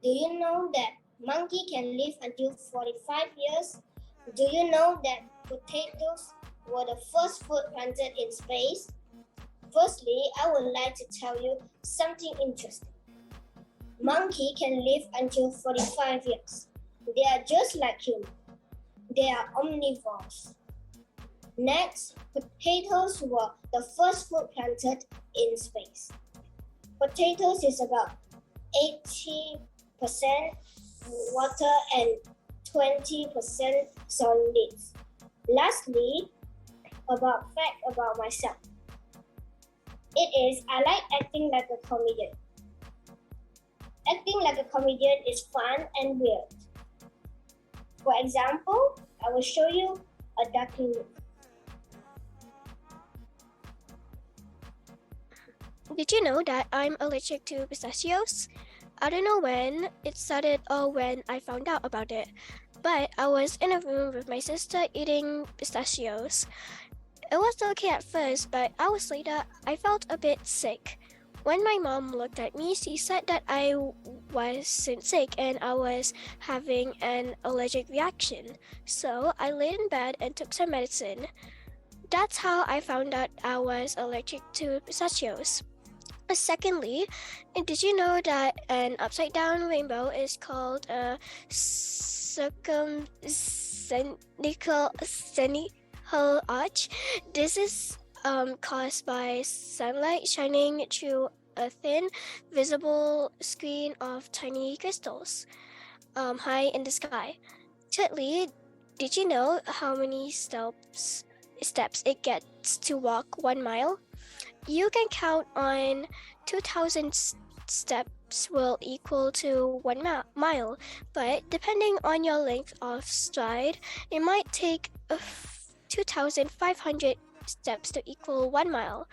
Do you know that monkey can live until 45 years? Do you know that potatoes were the first food planted in space? Firstly, I would like to tell you something interesting. Monkey can live until 45 years. They are just like humans. They are omnivores. Next, potatoes were the first food planted in space. Potatoes is about 80% water and 20% solids. Lastly, fact about myself. It is I like acting like a comedian. Acting like a comedian is fun and weird. For example, I will show you a document. Did you know that I'm allergic to pistachios? I don't know when it started or when I found out about it, but I was in a room with my sister eating pistachios. It was okay at first, but hours later, I felt a bit sick. When my mom looked at me, she said that I wasn't sick and I was having an allergic reaction. So I laid in bed and took some medicine. That's how I found out I was allergic to pistachios. Secondly, did you know that an upside down rainbow is called a circumcenical arch? This is caused by sunlight shining through a thin, visible screen of tiny crystals high in the sky. Thirdly, did you know how many steps it gets to walk 1 mile? You can count on 2,000 steps will equal to 1 mile, but depending on your length of stride, it might take 2,500 steps to equal 1 mile.